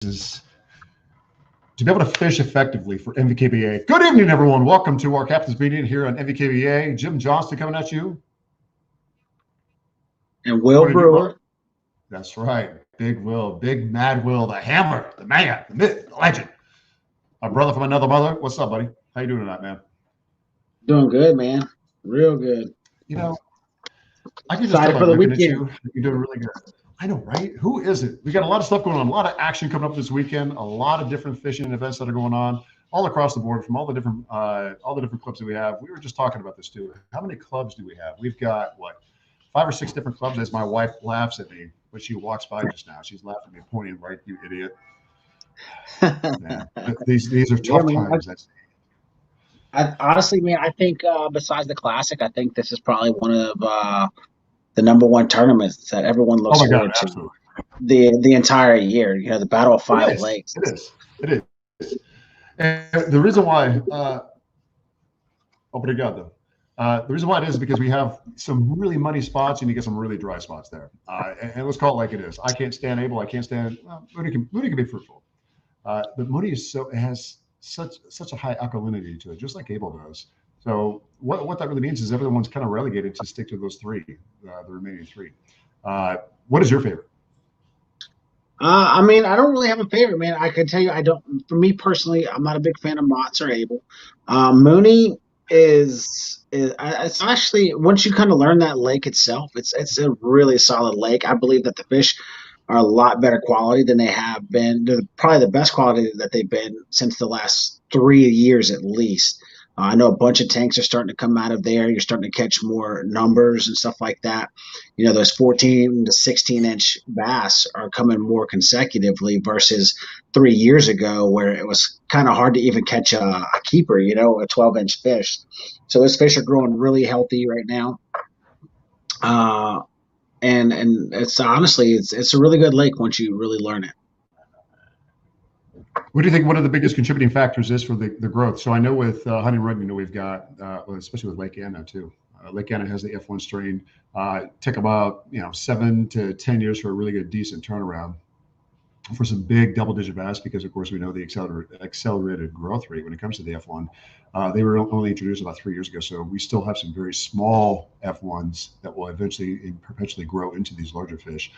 is to be able to fish effectively for NVKBA. Good evening, everyone. Welcome to our captain's meeting here on NVKBA. Jim Johnston coming at you. And Will Brewer. That's right. Big Will, big mad Will, the hammer, the man, the myth, the legend. My brother from another mother. What's up, buddy? How you doing tonight, man? Doing good, man. Real good. You know, I can just tell by looking at you, you're doing really good. I know, right? Who is it? We got a lot of stuff going on, a lot of action coming up this weekend, a lot of different fishing events that are going on all across the board from all the different clubs that we have. We were just talking about this too. How many clubs do we have? We've got what, 5 or 6 different clubs. As my wife laughs at me when she walks by just now, she's laughing at me, pointing right, you idiot. Man, these are tough times. Honestly, man, I think besides the Classic, I think this is probably one of the #1 tournaments that everyone looks forward to. Absolutely. The entire year. You know, the Battle of Five Lakes. It is. And the reason why, obrigado. The reason why it is because we have some really muddy spots and you get some really dry spots there. And let's call it like it is. I can't stand Abel. I can't stand Mooney can be fruitful, but Mooney has such a high alkalinity to it, just like Abel does. So what that really means is everyone's kind of relegated to stick to those 3, the remaining 3. What is your favorite? I mean, I don't really have a favorite, man. I can tell you, I don't. For me personally, I'm not a big fan of Mott's or Abel. Mooney is it's actually, once you kind of learn that lake itself, it's a really solid lake. I believe that the fish are a lot better quality than they have been. They're probably the best quality that they've been since the last 3 years at least. I know a bunch of tanks are starting to come out of there. You're starting to catch more numbers and stuff like that. You know, those 14 to 16-inch bass are coming more consecutively versus 3 years ago where it was kind of hard to even catch a keeper, you know, a 12-inch fish. So those fish are growing really healthy right now. And it's honestly, it's a really good lake once you really learn it. What do you think one of the biggest contributing factors is for the growth? So I know with Honey Run, you know, we've got, especially with Lake Anna too. Lake Anna has the F1 strain. Took about 7 to 10 years for a really good, decent turnaround for some big double-digit bass because, of course, we know the accelerated growth rate when it comes to the F1. They were only introduced about 3 years ago, so we still have some very small F1s that will eventually and perpetually grow into these larger fish.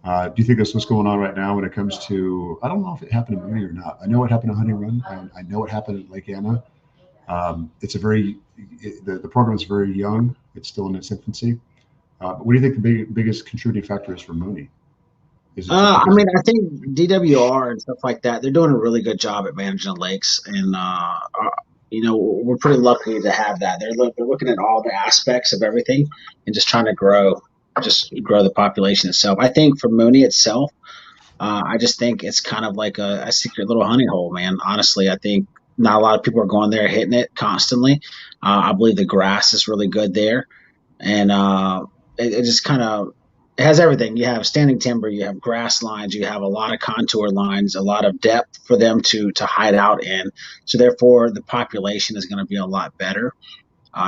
Do you think that's what's going on right now when it comes to, I don't know if it happened to Mooney or not. I know what happened to Honey Run. I know what happened at Lake Anna. The program is very young. It's still in its infancy. But what do you think the biggest contributing factor is for Mooney? I mean, I think DWR and stuff like that, they're doing a really good job at managing the lakes. And, you know, we're pretty lucky to have that. They're looking at all the aspects of everything and just trying to grow the population itself. I think for Mooney itself, I just think it's kind of like a secret little honey hole, man. Honestly, I think not a lot of people are going there hitting it constantly. I believe the grass is really good there, and it just kind of has everything. You have standing timber, you have grass lines, you have a lot of contour lines, a lot of depth for them to hide out in. So therefore, the population is going to be a lot better.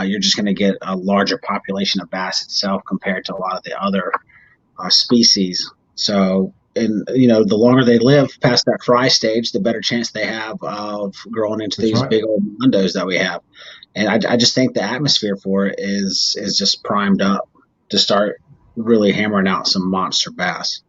You're just going to get a larger population of bass itself compared to a lot of the other species. So, and you know, the longer they live past that fry stage, the better chance they have of growing into these big old mundos that we have. And I just think the atmosphere for it is just primed up to start really hammering out some monster bass.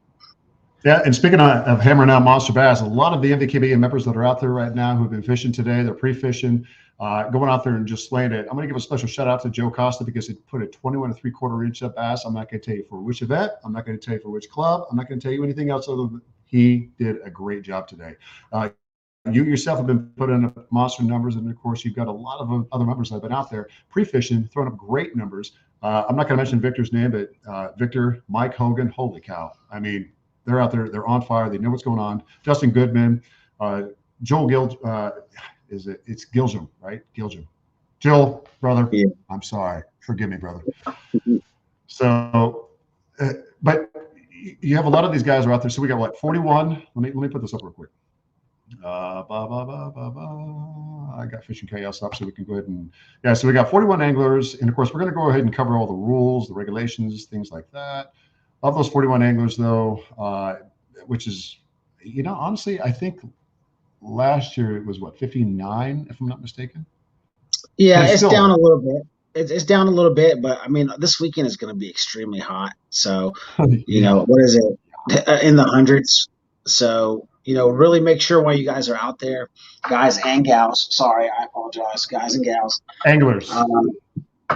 Yeah, and speaking of hammering out monster bass, a lot of the NVKBA members that are out there right now who've been fishing today, they're pre-fishing, going out there and just slaying it. I'm going to give a special shout out to Joe Costa because he put a 21 3/4 inch bass. I'm not going to tell you for which event. I'm not going to tell you for which club. I'm not going to tell you anything else other than he did a great job today. You yourself have been putting up monster numbers, and of course, you've got a lot of other members that have been out there pre-fishing, throwing up great numbers. I'm not going to mention Victor's name, but Victor, Mike Hogan, holy cow. I mean, they're out there. They're on fire. They know what's going on. Justin Goodman, Joel Gil, it's Giljum, right? Giljum. Jill, brother, yeah. I'm sorry. Forgive me, brother. So, but you have a lot of these guys are out there. So we got what, 41? Let me put this up real quick. I got Fishing Chaos up so we can go ahead and, yeah, so we got 41 anglers. And of course, we're going to go ahead and cover all the rules, the regulations, things like that. Of those 41 anglers, though, which is, Honestly, I think last year it was what, 59, if I'm not mistaken. But Yeah, it's it's down still, a little bit. It's down a little bit, but I mean, this weekend is going to be extremely hot. So, yeah, what is it? In the hundreds. So, really make sure while you guys are out there, guys and gals. Sorry, I apologize, guys and gals. anglers. Um,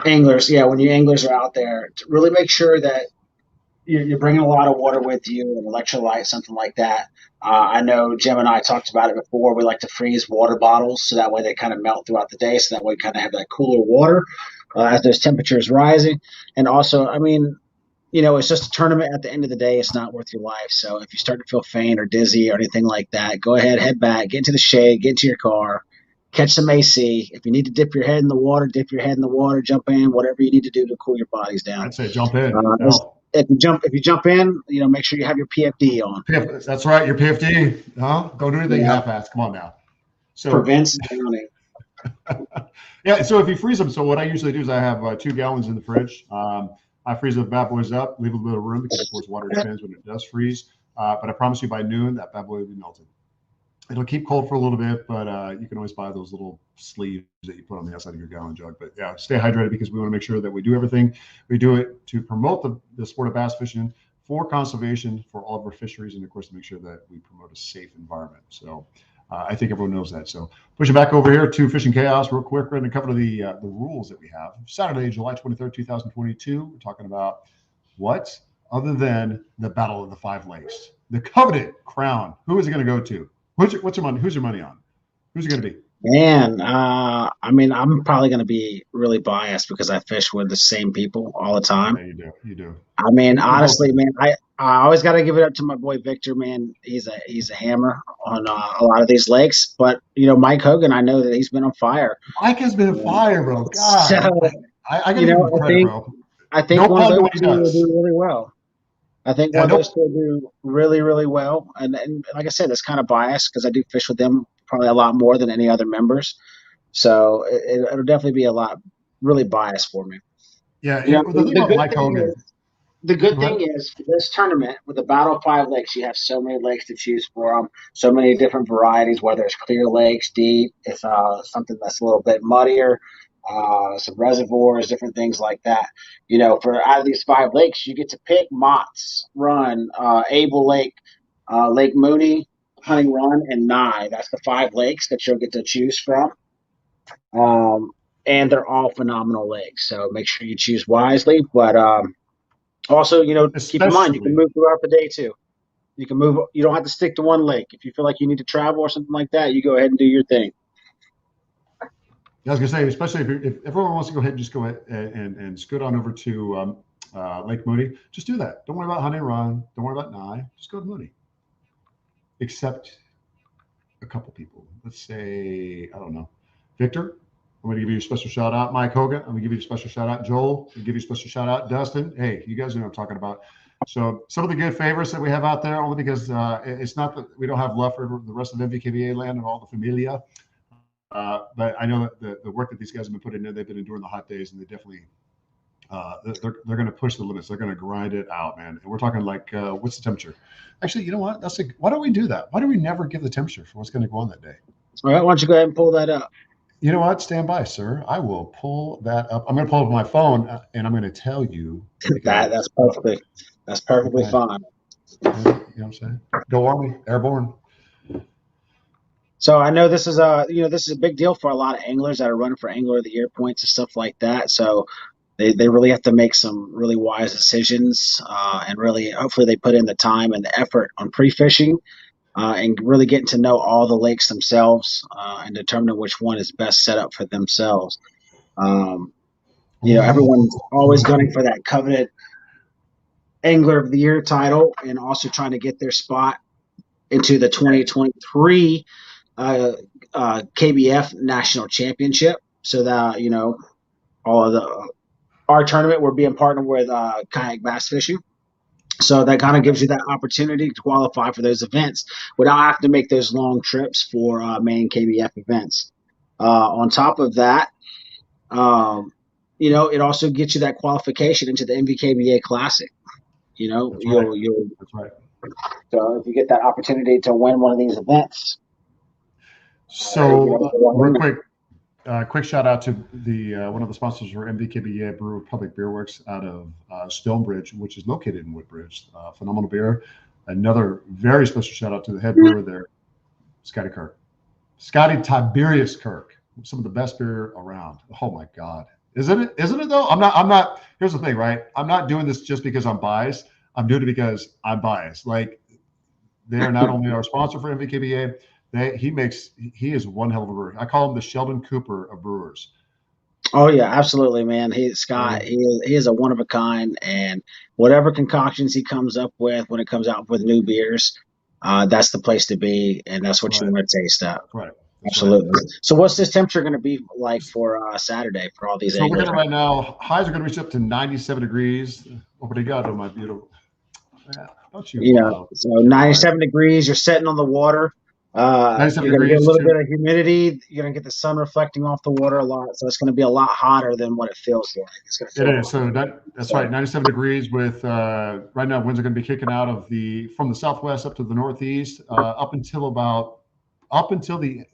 Anglers, yeah, when you anglers are out there, to really make sure that you're bringing a lot of water with you, an electrolyte, something like that. I know Jim and I talked about it before. We like to freeze water bottles so that way they kind of melt throughout the day. So that way, we kind of have that cooler water as those temperatures rising. And also, I mean, it's just a tournament at the end of the day. It's not worth your life. So if you start to feel faint or dizzy or anything like that, go ahead, head back, get into the shade, get into your car, catch some AC. If you need to dip your head in the water, dip your head in the water, jump in, whatever you need to do to cool your bodies down. I'd say jump in. Uh, Hell, if you jump in, make sure you have your PFD on. That's right. Your PFD. Huh? Don't do anything Yeah, half-assed. Come on now. So prevents drowning. yeah. So if you freeze them, so what I usually do is I have 2 gallons in the fridge. I freeze the bad boys up, leave a little bit of room because of course water expands when it does freeze. But I promise you by noon that bad boy will be melted. It'll keep cold for a little bit, but you can always buy those little sleeves that you put on the outside of your gallon jug. But yeah, stay hydrated because we want to make sure that we do everything. We do it to promote the sport of bass fishing, for conservation, for all of our fisheries, and of course to make sure that we promote a safe environment. So I think everyone knows that. So pushing back over here to Fishing Chaos real quick. We're going to cover the rules that we have. Saturday, July 23rd, 2022. We're talking about what other than the Battle of the Five Lakes, the coveted crown. Who is it going to go to? What's your money? Who's your money on? Who's it going to be? Man, I mean, I'm probably going to be really biased because I fish with the same people all the time. Yeah, you do. You do. I mean, We're both. honestly, man, I always got to give it up to my boy Victor, man. He's a hammer on a lot of these lakes. But Mike Hogan, I know that he's been on fire. Mike has been Um, fire, bro. so God, I got to give him I credit, think bro. I think No one of pun to those what he two will does. do really well. I think Yeah, one of no. those two will do really, really well. And like I said, it's kind of biased because I do fish with them probably a lot more than any other members. So it'll definitely be a lot really biased for me. Yeah, You know, the thing the about good Mike thing Hogan. is the good Go ahead. thing is for this tournament with the Battle of Five Lakes, you have so many lakes to choose from, so many different varieties. Whether it's clear lakes, deep, if something that's a little bit muddier, some reservoirs, different things like that. For out of these five lakes, you get to pick Mott's Run, Able Lake, Lake Mooney, Hunting Run, and Nye. That's the five lakes that you'll get to choose from. Um, and they're all phenomenal lakes. So make sure you choose wisely. But also, keep in mind you can Especially, move throughout the day too. You can move. You don't have to stick to one lake. If you feel like you need to travel or something like that, you go ahead and do your thing. I was gonna say, especially if everyone wants to go ahead and just go ahead and scoot on over to Lake Mooney, just do that. Don't worry about Honey Run. Don't worry about Nye. Just go to Mooney. Except a couple people. Let's say, I don't know, Victor. I'm going to give you a special shout out. Mike Hogan. I'm going to give you a special shout out. Joel. I'm give you a special shout out. Dustin. Hey, you guys know what I'm talking about. So some of the good favorites that we have out there, only because it's not that we don't have love for the rest of the MVKBA land and all the familia. But I know that the work that these guys have been putting in, they've been enduring the hot days, and they definitely they're going to push the limits. They're going to grind it out, man. And we're talking like, what's the temperature? Actually, you know what? Why don't we do that? Why do we never give the temperature for what's going to go on that day? All right, why don't you go ahead and pull that up? You know what? Stand by, sir. I will pull that up. I'm going to pull up my phone and I'm going to tell you That because that's perfectly okay, fine. you know what I'm saying? Go Army, airborne. So I know this is a big deal for a lot of anglers that are running for Angler of the Year points and stuff like that. So they really have to make some really wise decisions and really hopefully they put in the time and the effort on pre-fishing and really getting to know all the lakes themselves and determining which one is best set up for themselves. Um, Everyone's always gunning for that coveted Angler of the Year title and also trying to get their spot into the 2023 uh, KBF National Championship. So that all of our tournament, we're being partnered with Kayak Bass Fishing. So that kind of gives you that opportunity to qualify for those events without having to make those long trips for main KBF events. On top of that, it also gets you that qualification into the MVKBA Classic. That's right. You'll That's right. So if you get that opportunity to win one of these events, So real quick, quick shout out to the one of the sponsors for MDKBA Brew Republic Beer Works out of Stonebridge, which is located in Woodbridge. Phenomenal beer. Another very special shout out to the head brewer there, Scotty Kirk. Scotty Tiberius Kirk. Some of the best beer around. Oh my God. Isn't it? Isn't it though? I'm not, here's the thing, right? I'm not doing this just because I'm biased. I'm doing it because I'm biased. Like, they are not only our sponsor for MVKBA, he is one hell of a brewer. I call him the Sheldon Cooper of brewers. Oh yeah, absolutely, man. Scott. He is a one of a kind, and whatever concoctions he comes up with when it comes out with new beers, that's the place to be, and that's what you Right. want to taste at. Right. Absolutely. Right. So, what's this temperature going to be like for Saturday for all these? So looking at right now, highs are going to reach up to 97 degrees. What do you got, my beautiful? Don't you? So 97 degrees. You're sitting on the water. You're going to get a little bit of humidity. You're going to get the sun reflecting off the water a lot, so it's going to be a lot hotter than what it feels like. It's going to feel it is. So that's right. 97 degrees with right now winds are going to be kicking out of from the southwest up to the northeast up until the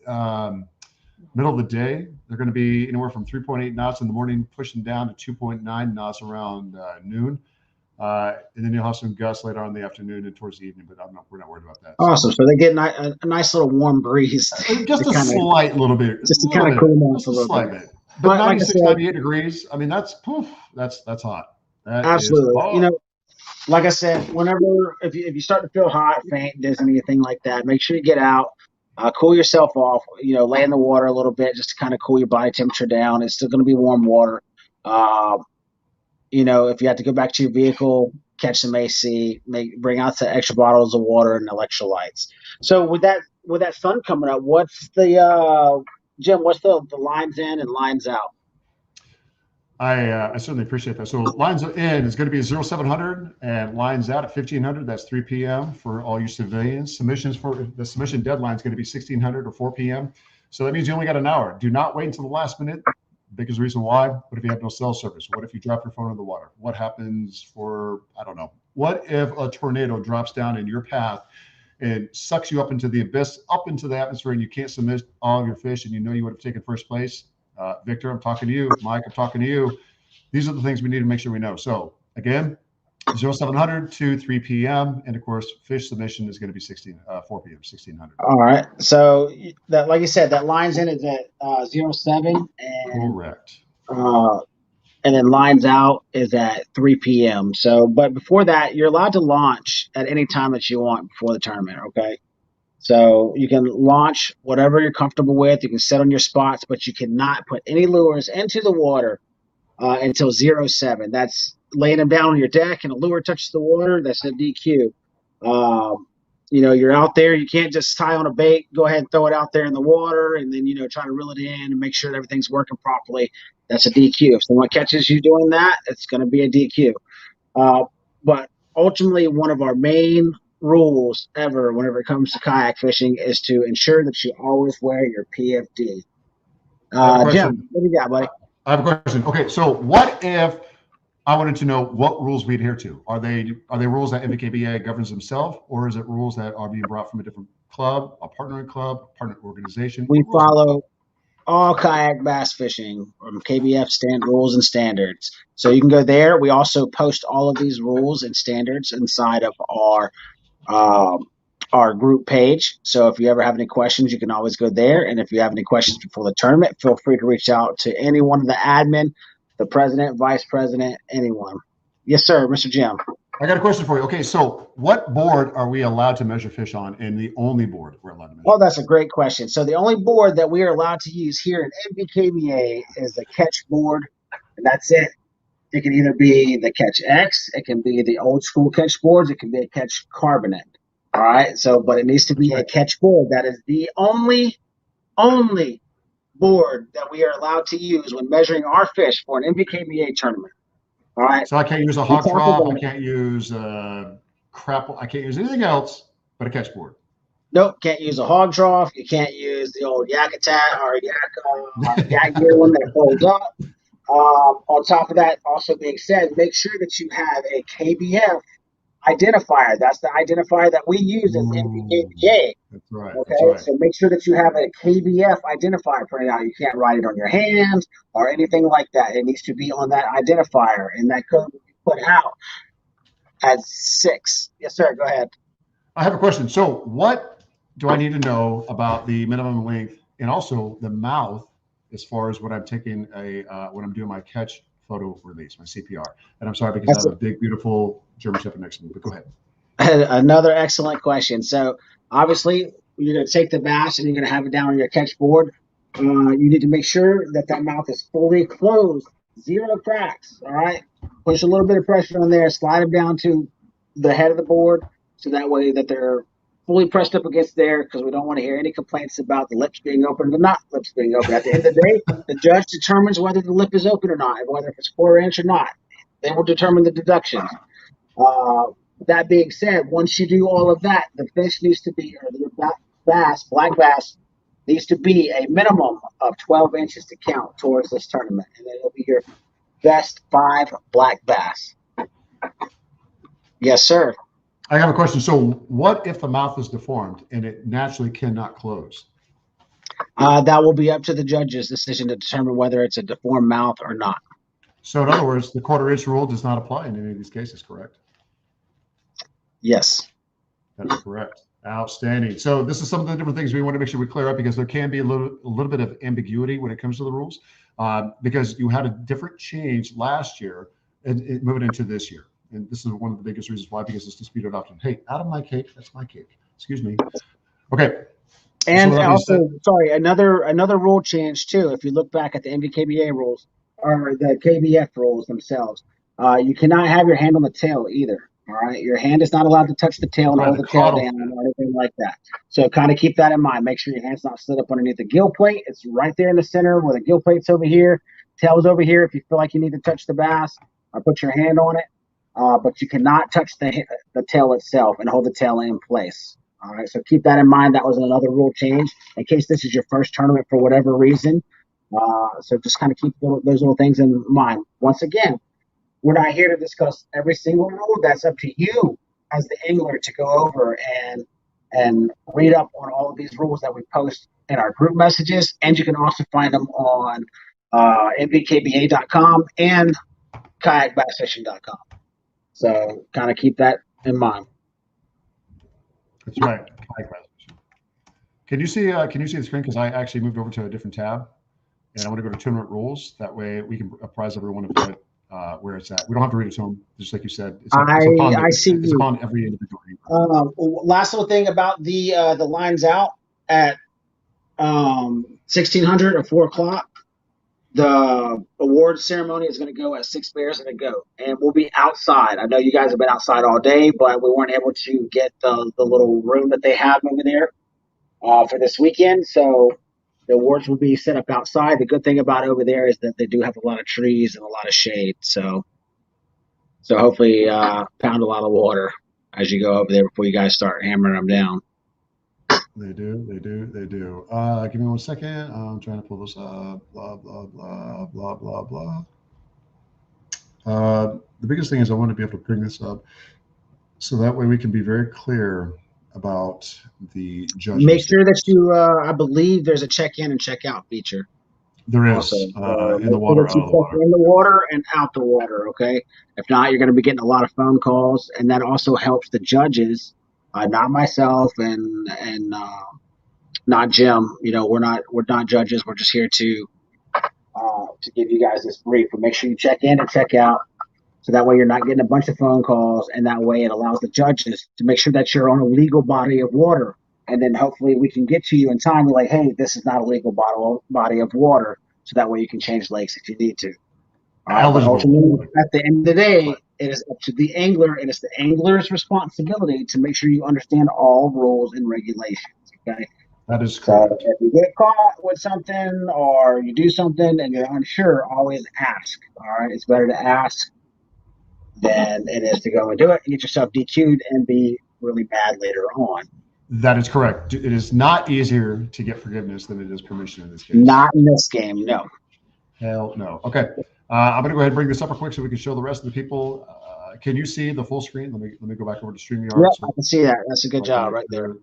middle of the day. They're going to be anywhere from 3.8 knots in the morning, pushing down to 2.9 knots around noon. And then you'll have some gusts later on in the afternoon and towards the evening, but we're not worried about that. Awesome. So they get a nice little warm breeze. Just a slight little bit. Just to kind of cool off a little bit. But 96, 98 degrees, I mean, that's hot. That absolutely. Like I said, if you start to feel hot, faint, dizzy, anything like that, make sure you get out, cool yourself off, lay in the water a little bit just to kind of cool your body temperature down. It's still going to be warm water. If you have to go back to your vehicle, catch some AC, bring out some extra bottles of water and electrolytes. So with that sun coming up, what's the Jim? What's the lines in and lines out? I certainly appreciate that. So lines in is going to be 0700 and lines out at 1500. That's 3 p.m. for all you civilians. Submissions for the submission deadline is going to be 1600 or 4 p.m. So that means you only got an hour. Do not wait until the last minute. Biggest reason why. What if you have no cell service? What if you drop your phone in the water? What happens I don't know. What if a tornado drops down in your path and sucks you up into the abyss, up into the atmosphere, and you can't submit all of your fish, and you would have taken first place? Victor, I'm talking to you. Mike, I'm talking to you. These are the things we need to make sure we know. So again, 0700 to 3 p.m. And of course, fish submission is going to be 4 p.m. 1600. All right. So that, like you said, that lines in is at 07 and correct. And then lines out is at 3 p.m. So, but before that, you're allowed to launch at any time that you want before the tournament. Okay. So you can launch whatever you're comfortable with. You can set on your spots, but you cannot put any lures into the water until 07. That's laying them down on your deck and a lure touches the water. That's a DQ. You're out there. You can't just tie on a bait, go ahead and throw it out there in the water, and then try to reel it in and make sure that everything's working properly. That's a DQ. If someone catches you doing that, it's going to be a DQ. But ultimately, one of our main rules ever whenever it comes to kayak fishing is to ensure that you always wear your PFD. Jim, what do you got, buddy? I have a question. Okay, so what if I wanted to know what rules we adhere to? Are they rules that MVKBA governs themselves, or is it rules that are being brought from a different club, a partnering club, a partner organization? We follow all kayak bass fishing from KBF rules and standards. So you can go there. We also post all of these rules and standards inside of our group page. So if you ever have any questions, you can always go there. And if you have any questions before the tournament, feel free to reach out to any one of the admin, the president, vice president, anyone. Yes, sir, Mr. Jim. I got a question for you. Okay, so what board are we allowed to measure fish on, and the only board we're allowed to measure? Oh, that's a great question. So the only board that we are allowed to use here in MVKBA is the Catch board, and that's it. It can either be the Catch X, it can be the old school Catch boards, it can be a Catch Carbonate. All right, but it needs to be a Catch board. That is the only board that we are allowed to use when measuring our fish for an MVKBA tournament. All right. So I can't use a hog trough. I can't use crap. I can't use anything else but a catch board. Nope. Can't use a hog trough. You can't use the old Yak-A-Tat or yak gear one that folds up. On top of that, also being said, make sure that you have a KBF identifier. That's the identifier that we use as Ooh, NBKBA. that's right. That's Okay, right. so make sure that you have a KBF identifier printed out. You can't write it on your hand or anything like that. It needs to be on that identifier, and that code will be put out at 6. Yes, sir. Go ahead. I have a question. So, what do I need to know about the minimum length and also the mouth as far as when I'm taking when I'm doing my catch photo release, my CPR? And I'm sorry because I That's have a big, beautiful German Shepherd next to me. But go ahead. another excellent question. So obviously, you're going to take the bass and you're going to have it down on your catch board. You need to make sure that that mouth is fully closed, zero cracks. All right. Push a little bit of pressure on there, slide them down to the head of the board, so that way that they're fully pressed up against there, because we don't want to hear any complaints about the lips being open or not lips being open. At the end of the day, the judge determines whether the lip is open or not, and whether it's 4 inch or not. They will determine the deductions. Uh, that being said, once you do all of that, the fish needs to be, or the bass, black bass, needs to be a minimum of 12 inches to count towards this tournament. And then it'll be your best 5 black bass. Yes, sir. I have a question. So, what if the mouth is deformed and it naturally cannot close? That will be up to the judge's decision to determine whether it's a deformed mouth or not. So, in other words, the quarter-inch rule does not apply in any of these cases, correct? Yes. That's correct. Outstanding. So this is some of the different things we want to make sure we clear up, because there can be a little bit of ambiguity when it comes to the rules, because you had a different change last year and moving into this year. And this is one of the biggest reasons why, because it's disputed often. Hey, out of my cake, that's my cake. Excuse me. Okay. And So also, sorry, another rule change too. If you look back at the NVKBA rules or the KBF rules themselves, you cannot have your hand on the tail either. All right, your hand is not allowed to touch the tail and right, hold the the tail caudal down fin. or anything like that. So kind of keep that in mind. Make sure your hand's not slid up underneath the gill plate. It's right there in the center where the gill plate's over here, tail's over here. If you feel like you need to touch the bass, or put your hand on it, but you cannot touch the tail itself and hold the tail in place. All right, so keep that in mind. That was another rule change in case this is your first tournament for whatever reason. So just kind of keep those little things in mind. Once again, we're not here to discuss every single rule. That's up to you as the angler to go over and read up on all of these rules that we post in our group messages, and you can also find them on mbkba.com and kayakbassfishing.com. So kind of keep that in mind. That's right. Can you see the screen? Because I actually moved over to a different tab, and I want to go to tournament rules. That way we can apprise everyone of where it's at. We don't have to read it to them, just like you said. I see it's you. upon every individual. Last little thing about the lines out at 1600 or 4 o'clock. The award ceremony is going to go at 6 Bears and a Goat, and we'll be outside. I know you guys have been outside all day, but we weren't able to get the little room that they have over there for this weekend. So the awards will be set up outside. The good thing about over there is that they do have a lot of trees and a lot of shade. So hopefully pound a lot of water as you go over there before you guys start hammering them down. They do. Give me 1 second. I'm trying to pull this up. Blah, blah, blah, blah, blah, blah. The biggest thing is I want to be able to bring this up so that way we can be very clear about the judges. Make sure that you, I believe there's a check-in and check-out feature. There is Also, in the water, out of the water. In the water and out the water, okay? If not, you're going to be getting a lot of phone calls, and that also helps the judges, not myself and not Jim. You know, we're not judges. We're just here to give you guys this brief. But make sure you check in and check out, so that way you're not getting a bunch of phone calls, and that way it allows the judges to make sure that you're on a legal body of water. And then hopefully we can get to you in time. Like, hey, this is not a legal body of water, so that way you can change lakes if you need to. But ultimately, at the end of the day, it is up to the angler, and it's the angler's responsibility to make sure you understand all rules and regulations. Okay. That is correct. So if you get caught with something or you do something and you're unsure, always ask. All right. It's better to ask than it is to go and do it and get yourself DQ'd and be really mad later on. That is correct. It is not easier to get forgiveness than it is permission in this case. Not in this game, no. Hell no. Okay. I'm going to go ahead and bring this up real quick so we can show the rest of the people. can you see the full screen? Let me go back over to Yeah, StreamYard. I So can see that. That's a good I'll go job right right there. there.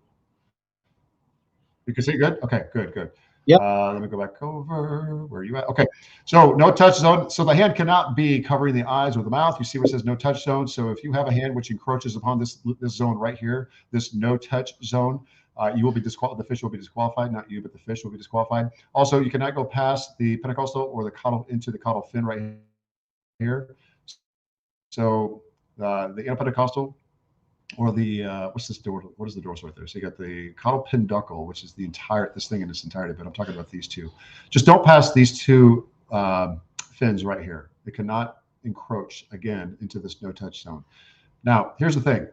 You can see good? Okay, good. Yep. Let me go back over. Where are you at? Okay, so no touch zone. So the hand cannot be covering the eyes or the mouth. You see where it says no touch zone. So if you have a hand which encroaches upon this zone right here, this no touch zone, you will be disqualified. The fish will be disqualified, not you, but the fish will be disqualified. Also, you cannot go past the Pentecostal or the caudal into the caudal fin right here. So the interpentecostal or the what's this door? What is the dorsal right there? So you got the caudal penducle, which is this thing in its entirety. But I'm talking about these two. Just don't pass these two fins right here. They cannot encroach again into this no touch zone. Now, here's the thing: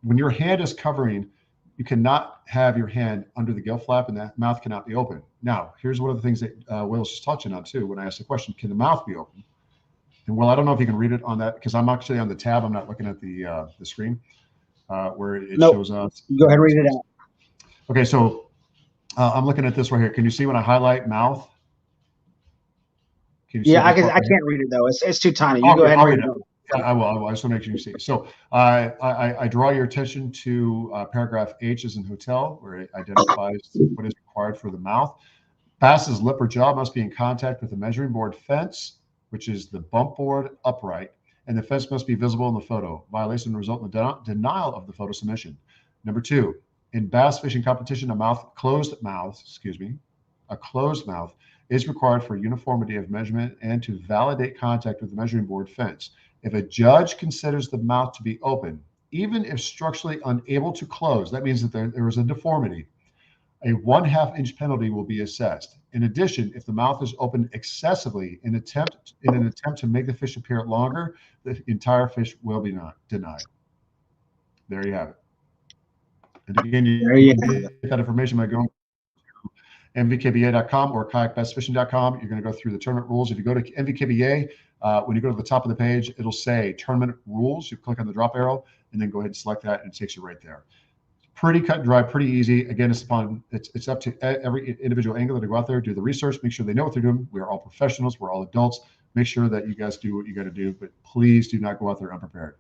when your hand is covering, you cannot have your hand under the gill flap, and that mouth cannot be open. Now, here's one of the things that Will was just touching on too. When I asked the question, can the mouth be open? And Will, I don't know if you can read it on that because I'm actually on the tab. I'm not looking at the screen where it shows up. Go ahead, read it out. Okay, so I'm looking at this right here. Can you see when I highlight mouth? Can you see I can't read it though. It's too tiny. You go ahead and read it. Yeah, I will. I just want to make sure you see. So I draw your attention to paragraph H as in hotel, where it identifies what is required for the mouth. Bass's lip or jaw must be in contact with the measuring board fence, which is the bump board upright, and the fence must be visible in the photo. Violation will result in the denial of the photo submission. Number 2, in bass fishing competition, a closed mouth is required for uniformity of measurement and to validate contact with the measuring board fence. If a judge considers the mouth to be open, even if structurally unable to close, that means that there is a deformity, a 1/2 inch penalty will be assessed. In addition, if the mouth is opened excessively in an attempt to make the fish appear longer, the entire fish will be denied. There you have it. And again, you can get that information by going to mvkba.com or kayakbassfishing.com. You're going to go through the tournament rules. If you go to MVKBA, when you go to the top of the page, it'll say tournament rules. You click on the drop arrow and then go ahead and select that, and it takes you right there. Pretty cut and dry, pretty easy. Again, it's up to every individual angler to go out there, do the research, make sure they know what they're doing. We're all professionals. We're all adults. Make sure that you guys do what you got to do, but please do not go out there unprepared.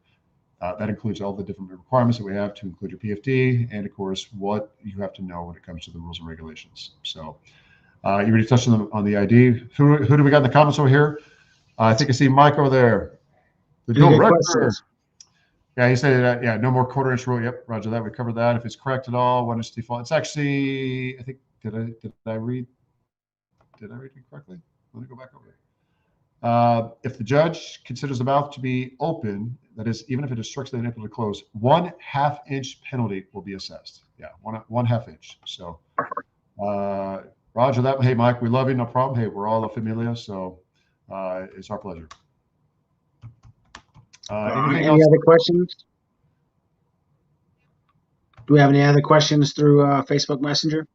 That includes all the different requirements that we have to include your PFD and, of course, what you have to know when it comes to the rules and regulations. So you already touched on the ID. Who do we got in the comments over here? I think I see Mike over there. The dual record. Yeah, he said that. Yeah, no more quarter-inch rule. Yep, Roger that. We covered that. If it's correct at all, when it's default. It's actually, I think, did I read it correctly? Let me go back over here. If the judge considers the mouth to be open, that is, even if it is structurally unable to close, 1/2 inch penalty will be assessed. Yeah, 1/2 inch. So, Roger that. Hey, Mike, we love you. No problem. Hey, we're all a familia, so it's our pleasure. Any other questions? Do we have any other questions through Facebook Messenger?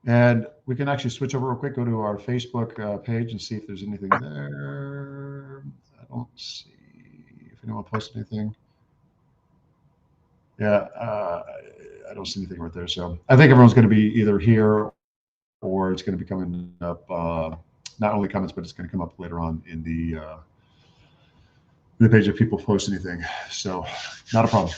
And we can actually switch over real quick, go to our Facebook page and see if there's anything there. I don't see if anyone posted anything. Yeah, I don't see anything right there. So I think everyone's going to be either here or it's going to be coming up, not only comments, but it's going to come up later on in the page if people post anything. So not a problem.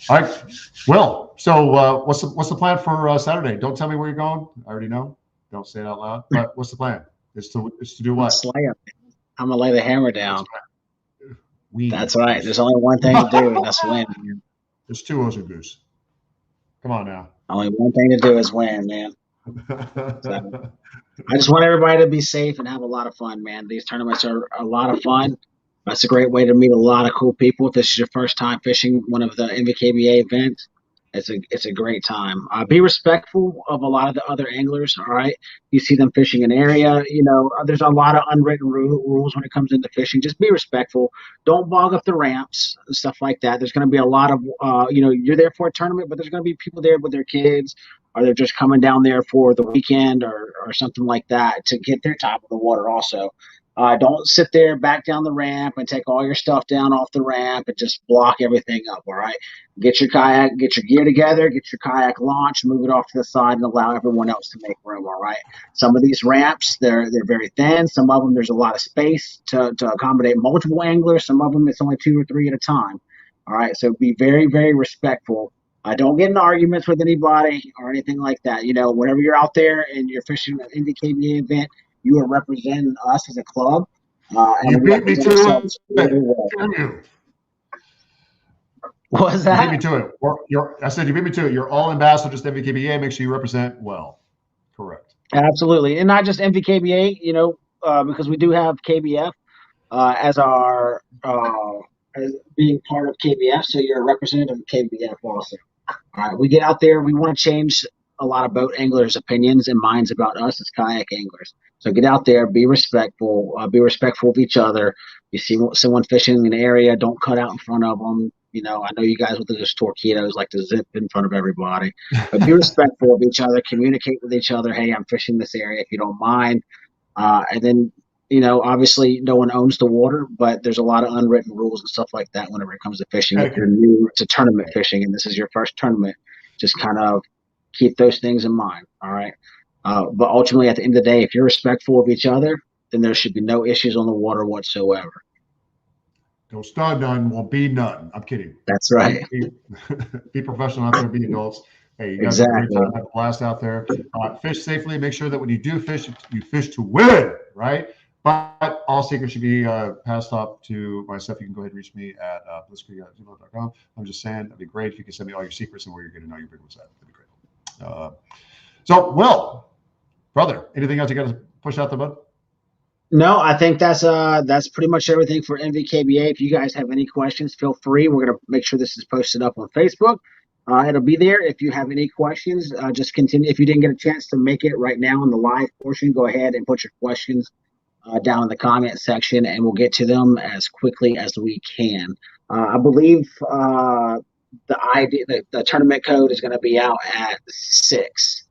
All right, Will. So what's the plan for Saturday? Don't tell me where you're going. I already know. Don't say it out loud. But what's the plan? It's to do what? I'm gonna lay the hammer down. That's right. There's only one thing to do, and that's win. Man. There's 2 O's and Goose. Come on now. Only one thing to do is win, man. So, I just want everybody to be safe and have a lot of fun, man. These tournaments are a lot of fun. That's a great way to meet a lot of cool people. If this is your first time fishing one of the MVKBA events, it's a great time. Be respectful of a lot of the other anglers. All right, you see them fishing an area. You know, there's a lot of unwritten rules when it comes into fishing. Just be respectful. Don't bog up the ramps and stuff like that. There's going to be a lot of you're there for a tournament, but there's going to be people there with their kids, or they're just coming down there for the weekend or something like that to get their top of the water also. Don't sit there back down the ramp and take all your stuff down off the ramp and just block everything up. All right. Get your kayak, get your gear together, get your kayak launched, move it off to the side, and allow everyone else to make room. All right. Some of these ramps, they're very thin. Some of them, there's a lot of space to accommodate multiple anglers. Some of them, it's only 2 or 3 at a time. All right. So be very, very respectful. Don't get in arguments with anybody or anything like that. Whenever you're out there and you're fishing an NVKBA event, you are representing us as a club, You and we beat me represent to ourselves it. really well. Damn you. What was You beat that? me to it. I said you beat me to it. You're all ambassadors to NVKBA. Make sure you represent well. Correct. Absolutely, and not just MVKBA. Because we do have KBF as our as being part of KBF, so you're a representative of KBF also. All right, we get out there. We want to change a lot of boat anglers' opinions and minds about us as kayak anglers. So get out there, be respectful of each other. You see someone fishing in an area, don't cut out in front of them. I know you guys with those torpedoes like to zip in front of everybody, but be respectful of each other. Communicate with each other. Hey, I'm fishing this area if you don't mind. And then obviously no one owns the water, but there's a lot of unwritten rules and stuff like that whenever it comes to fishing. If you're new to tournament fishing and this is your first tournament, just kind of keep those things in mind. All right. But ultimately, at the end of the day, if you're respectful of each other, then there should be no issues on the water whatsoever. Don't start none, won't be none. I'm kidding. That's right. Be professional out there, be adults. Hey, you guys have a great time, have a blast out there. Fish safely. Make sure that when you do fish, you fish to win, right? But all secrets should be passed off to myself. You can go ahead and reach me at blitzkrieg@gmail.com. I'm just saying, that'd be great if you can send me all your secrets and where you're going to know your big ones at. That'd be great. So, Will, brother, anything else you got to push out the bud? No, I think that's pretty much everything for NVKBA. If you guys have any questions, feel free. We're gonna make sure this is posted up on Facebook. It'll be there. If you have any questions, just continue. If you didn't get a chance to make it right now in the live portion, go ahead and put your questions down in the comment section, and we'll get to them as quickly as we can. I believe the tournament code is going to be out at 6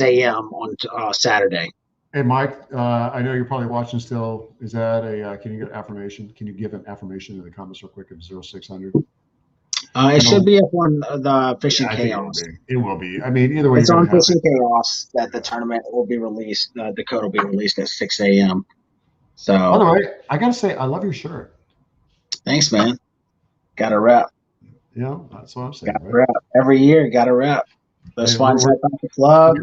a.m. on Saturday. Hey, Mike, I know you're probably watching still. Is that can you get affirmation? Can you give an affirmation in the comments real quick of 0600? It should be up on the Fishing Chaos. It will be. I mean, either way, it's on Fishing Chaos that the tournament will be released. The code will be released at 6 a.m. So, by the way, I gotta say, I love your shirt. Thanks, man. Got a rep. Yeah, that's what I'm saying. Got a rep. Every year, got a rep. Those funds at the club.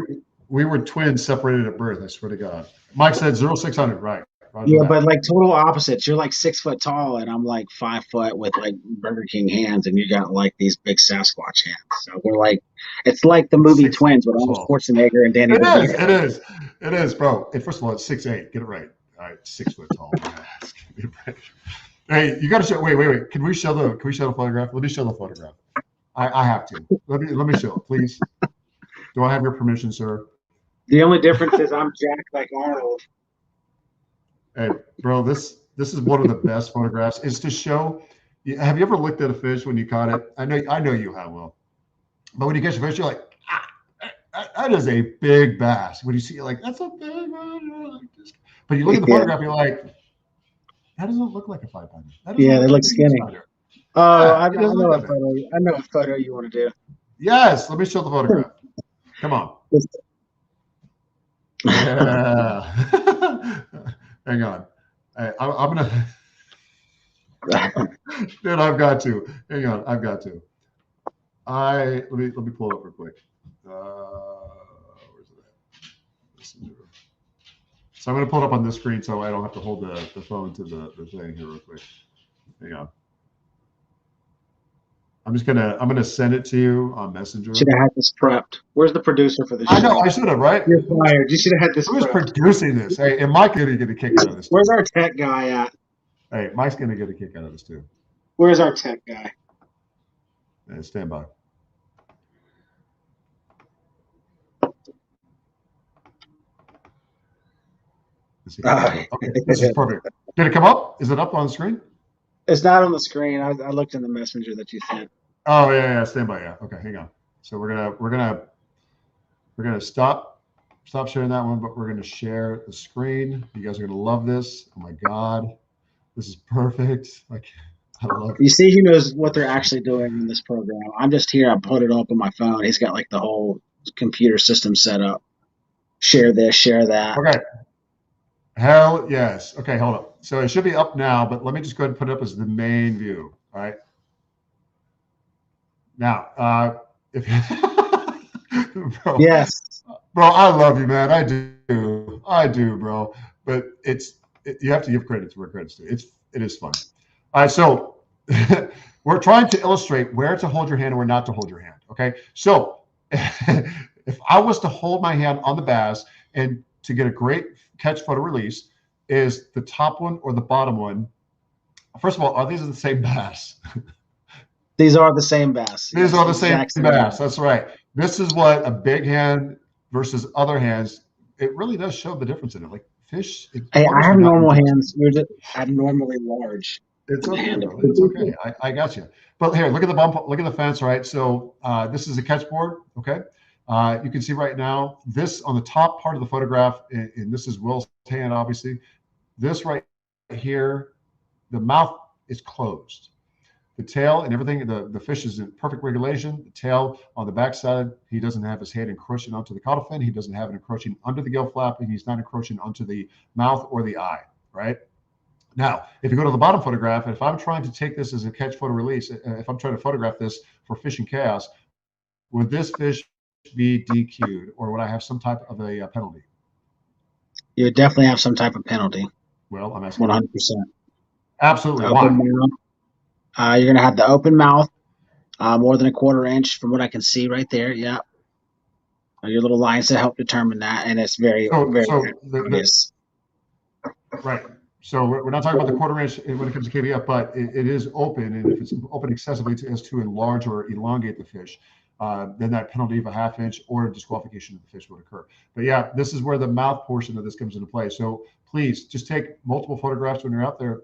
We were twins separated at birth. I swear to God. Mike said 0600, right? Yeah, but like total opposites. You're like 6 foot tall, and I'm like 5 foot with like Burger King hands, and you got like these big Sasquatch hands. So we're like, it's like the movie Twins with Arnold Schwarzenegger and Danny DeVito. It is, bro. And first of all, it's 6'8". Get it right. All right, 6 foot tall. Hey, you got to show. Wait. Can we show the photograph? Let me show the photograph. I have to. Let me show it, please. Do I have your permission, sir? The only difference is I'm jacked like Arnold. Hey, bro, this is one of the best photographs. Is to show. Have you ever looked at a fish when you caught it? I know you have, Will. But when you catch a fish, you're like, that is a big bass. When you see it, like, that's a big one. But you look at the photograph, you're like, that doesn't look like a 5-pounder. Yeah, they look skinny. I know a photo. I know a photo you want to do. Yes, let me show the photograph. Come on. Yeah. Hang on. I'm gonna. Dude, I've got to. Hang on, I've got to. Let me pull it up real quick. Where's it at? So I'm gonna pull it up on this screen so I don't have to hold the phone to the thing here real quick. Hang on. I'm gonna send it to you on Messenger. Should have had this prepped. Where's the producer for this? I know I should have, right? You're fired. You should have had this. Who's producing this? Hey, and Mike gonna get a kick out of this. Where's our tech guy at? Hey, Mike's gonna get a kick out of this too. Where's our tech guy? Hey, stand by. Okay, this is perfect. Did it come up? Is it up on the screen? It's not on the screen. I looked in the messenger that you sent. Oh yeah, stand by. Yeah. Okay, hang on. So we're gonna stop stop sharing that one, but we're going to share the screen. You guys are going to love this. Oh my God, this is perfect. Like, I love You see, he knows what they're actually doing in this program. I'm just here. I put it up on my phone. He's got like the whole computer system set up. Share this, share that. Okay. Hell yes. Okay, hold up. So it should be up now, but let me just go ahead and put it up as the main view. All right. Now, if bro, Yes. bro, I love you, man. I do, bro. But you have to give credit to where credit's due. It is fun. All right, so we're trying to illustrate where to hold your hand and where not to hold your hand. Okay, so if I was to hold my hand on the bass and to get a great catch photo release, is the top one or the bottom one? First of all, are these the same bass? These are the same bass. These Yes, are the same exact bass. That's right. This is what a big hand versus other hands. It really does show the difference in it. Like fish, Hey, I photos have are not normal meant to. hands. You're just abnormally large. It's in the okay, hand. brother. It's okay. I got you. But here, look at the bump. Look at the fence, right? So this is a catch board. Okay. You can see right now this on the top part of the photograph, and this is Will's hand, obviously. This right here, the mouth is closed. The tail and everything, the fish is in perfect regulation. The tail on the backside, he doesn't have his head encroaching onto the caudal fin. He doesn't have it encroaching under the gill flap, and he's not encroaching onto the mouth or the eye, right? Now, if you go to the bottom photograph, if I'm trying to take this as a catch photo release, if I'm trying to photograph this for Fishing Chaos, would this fish be DQ'd or would I have some type of a penalty? You would definitely have some type of penalty. Well, I'm asking. 100%. Absolutely. Open Why? mouth. You're going to have the open mouth, more than a quarter inch from what I can see right there. Yeah. Your little lines to help determine that. And it's very, very obvious. Right. So we're not talking about the quarter inch when it comes to KBF, but it is open. And if it's open excessively as to enlarge or elongate the fish, then that penalty of a half inch or disqualification of the fish would occur. But yeah, this is where the mouth portion of this comes into play. So please just take multiple photographs when you're out there.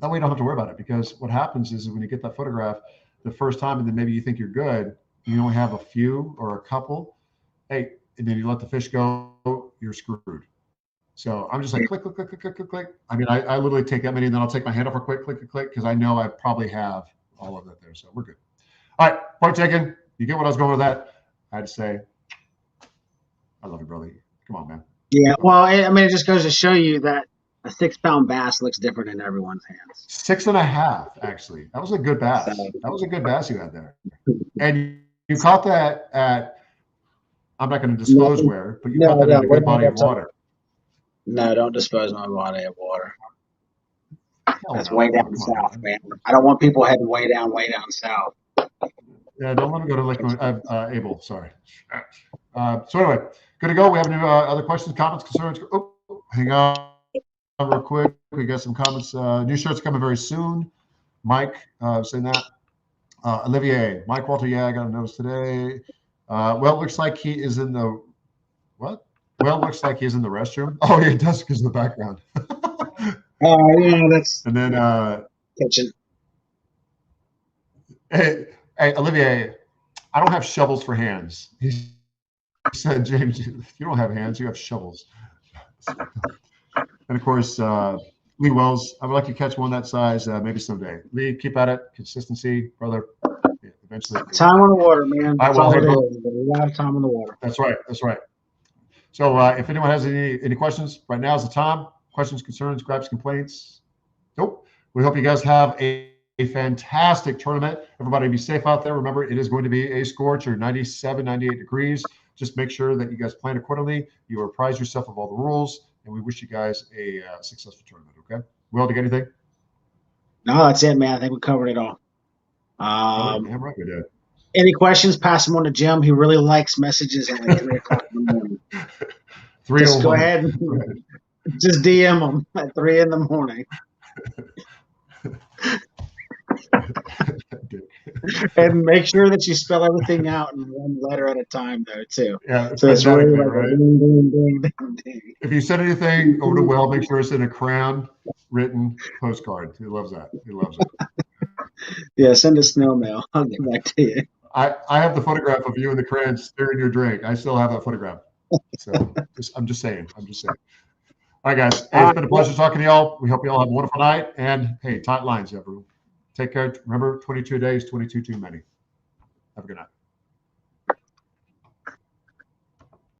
That way you don't have to worry about it, because what happens is when you get that photograph the first time and then maybe you think you're good, you only have a few or a couple, hey, and then you let the fish go, you're screwed. So I'm just like click, click, click, click, click, click, click. I mean, I literally take that many, and then I'll take my hand off for quick, click, click, click, because I know I probably have all of that there. So we're good. All right, point taken. You get what I was going with that? I had to say, I love you, brother. Come on, man. Yeah, well, I mean, it just goes to show you that a 6-pound bass looks different in everyone's hands. 6.5, actually. That was a good bass. So, That was a good bass you had there. And you caught that at, I'm not going to disclose where, but you caught that in a good body of water. No, don't dispose my body of water. That's no. way down south, man. I don't want people heading way down south. Yeah, don't let me go to Lake Abel. Sorry. So anyway, good to go. We have any other questions, comments, concerns? Oh, hang on real quick. We got some comments. New shirts coming very soon. Mike saying that. Olivier, Mike Walter. Yeah, I got a notice today. Well, it looks like he is in the what? Well, it looks like he's in the restroom. Oh, yeah, it does because of the background. Yeah, that's. And then kitchen. Hey, Olivier, I don't have shovels for hands. He said, James, you don't have hands, you have shovels. And of course, Lee Wells, I would like to catch one that size maybe someday. Lee, keep at it. Consistency, brother. Yeah, eventually. Time on the water, man. That's all it is. A lot of time on the water. That's right. That's right. So if anyone has any questions, right now is the time. Questions, concerns, gripes, complaints? Nope. We hope you guys have a fantastic tournament. Everybody be safe out there. Remember, it is going to be a scorcher, 97, 98 degrees. Just make sure that you guys plan accordingly. You apprise yourself of all the rules, and we wish you guys a successful tournament, okay? Will, do you got anything? No, that's it, man. I think we covered it all. Damn right we did. Any questions, pass them on to Jim. He really likes messages at like 3 o'clock in the morning. Just go ahead and just DM them at 3 in the morning. And make sure that you spell everything out in one letter at a time, though, too. Yeah, so it's really like right? Ding, ding, ding, ding. If you send anything over to Will, make sure it's in a crayon written postcard. He loves that. He loves it. Yeah, send a snail mail. I'll get back to you. I have the photograph of you in the crayon stirring your drink. I still have that photograph. So I'm just saying. I'm just saying. All right, guys. Hey, it's been a pleasure talking to y'all. We hope you all have a wonderful night. And hey, tight lines, everyone. Take care. Remember, 22 days, 22 too many. Have a good night.